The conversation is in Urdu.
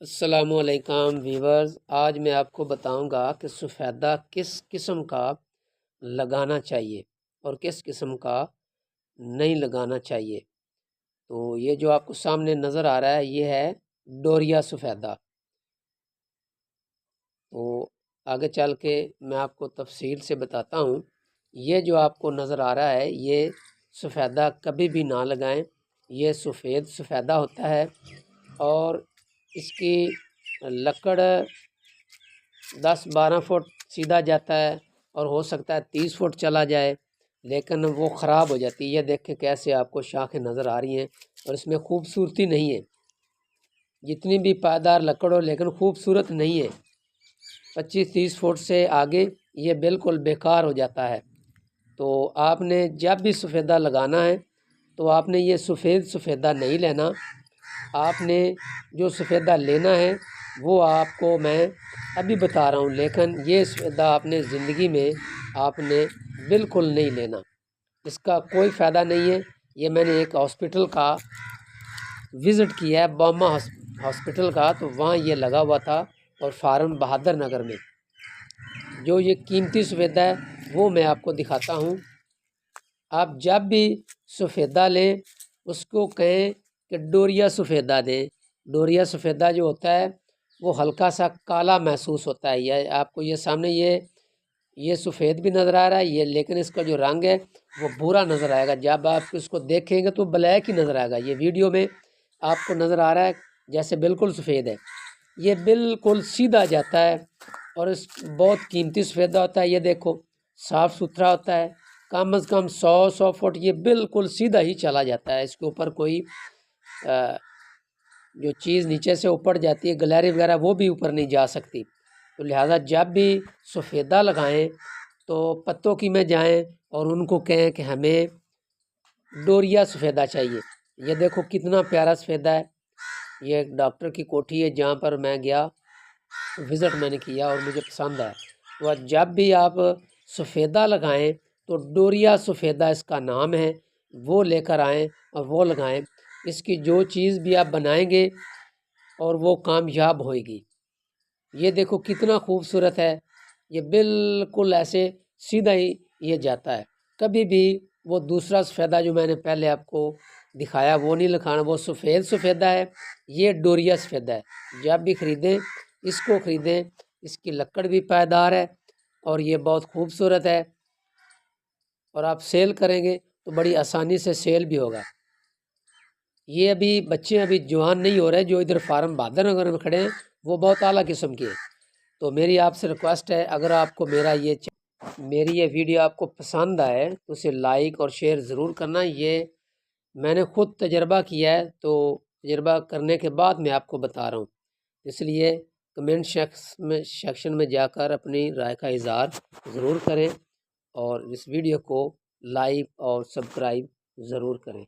السلام علیکم ویورز، آج میں آپ کو بتاؤں گا کہ سفیدہ کس قسم کا لگانا چاہیے اور کس قسم کا نہیں لگانا چاہیے۔ تو یہ جو آپ کو سامنے نظر آ رہا ہے یہ ہے ڈوریا سفیدہ۔ تو آگے چل کے میں آپ کو تفصیل سے بتاتا ہوں۔ یہ جو آپ کو نظر آ رہا ہے یہ سفیدہ کبھی بھی نہ لگائیں، یہ سفید سفیدہ ہوتا ہے اور اس کی لکڑ 10-12 فٹ سیدھا جاتا ہے اور ہو سکتا ہے 30 فٹ چلا جائے، لیکن وہ خراب ہو جاتی ہے۔ یہ دیکھیں کیسے آپ کو شاخیں نظر آ رہی ہیں اور اس میں خوبصورتی نہیں ہے، جتنی بھی پائیدار لکڑ ہو لیکن خوبصورت نہیں ہے۔ 25-30 فٹ سے آگے یہ بالکل بیکار ہو جاتا ہے۔ تو آپ نے جب بھی سفیدہ لگانا ہے تو آپ نے یہ سفید سفیدہ نہیں لینا، آپ نے جو سفیدہ لینا ہے وہ آپ کو میں ابھی بتا رہا ہوں، لیکن یہ سفیدہ آپ نے زندگی میں آپ نے بالکل نہیں لینا، اس کا کوئی فائدہ نہیں ہے۔ یہ میں نے ایک ہاسپٹل کا وزٹ کیا ہے، باما ہاسپٹل کا، تو وہاں یہ لگا ہوا تھا، اور فارم بہادر نگر میں جو یہ قیمتی سفیدہ ہے وہ میں آپ کو دکھاتا ہوں۔ آپ جب بھی سفیدہ لیں اس کو کہیں کہ ڈوریا سفیدہ دیں۔ ڈوریا سفیدہ جو ہوتا ہے وہ ہلکا سا کالا محسوس ہوتا ہے، یہ آپ کو یہ سامنے یہ سفید بھی نظر آ رہا ہے یہ، لیکن اس کا جو رنگ ہے وہ بھورا نظر آئے گا۔ جب آپ اس کو دیکھیں گے تو بلیک ہی نظر آئے گا۔ یہ ویڈیو میں آپ کو نظر آ رہا ہے جیسے بالکل سفید ہے، یہ بالکل سیدھا جاتا ہے اور اس بہت قیمتی سفیدہ ہوتا ہے۔ یہ دیکھو صاف ستھرا ہوتا ہے، کم از کم 100 فٹ یہ بالکل سیدھا ہی چلا جاتا ہے۔ اس کے اوپر کوئی جو چیز نیچے سے اوپر جاتی ہے گلیری وغیرہ وہ بھی اوپر نہیں جا سکتی۔ تو لہٰذا جب بھی سفیدہ لگائیں تو پتوں کی میں جائیں اور ان کو کہیں کہ ہمیں ڈوریا سفیدہ چاہیے۔ یہ دیکھو کتنا پیارا سفیدہ ہے۔ یہ ایک ڈاکٹر کی کوٹھی ہے جہاں پر میں گیا، وزٹ میں نے کیا اور مجھے پسند ہے۔ تو جب بھی آپ سفیدہ لگائیں تو ڈوریا سفیدہ اس کا نام ہے، وہ لے کر آئیں اور وہ لگائیں۔ اس کی جو چیز بھی آپ بنائیں گے اور وہ کامیاب ہوئے گی۔ یہ دیکھو کتنا خوبصورت ہے، یہ بالکل ایسے سیدھا ہی یہ جاتا ہے۔ کبھی بھی وہ دوسرا سفیدہ جو میں نے پہلے آپ کو دکھایا وہ نہیں لکھانا، وہ سفید سفیدہ ہے، یہ ڈوریا سفیدہ ہے۔ جب بھی خریدیں اس کو خریدیں، اس کی لکڑ بھی پائیدار ہے اور یہ بہت خوبصورت ہے، اور آپ سیل کریں گے تو بڑی آسانی سے سیل بھی ہوگا۔ یہ ابھی بچے ابھی جوان نہیں ہو رہے جو ادھر فارم بہادر نگر میں کھڑے ہیں، وہ بہت اعلیٰ قسم کے ہیں۔ تو میری آپ سے ریکویسٹ ہے، اگر آپ کو میری یہ ویڈیو آپ کو پسند آئے تو اسے لائک اور شیئر ضرور کرنا۔ یہ میں نے خود تجربہ کیا ہے، تو تجربہ کرنے کے بعد میں آپ کو بتا رہا ہوں، اس لیے کمنٹ سیکشن میں جا کر اپنی رائے کا اظہار ضرور کریں اور اس ویڈیو کو لائک اور سبسکرائب ضرور کریں۔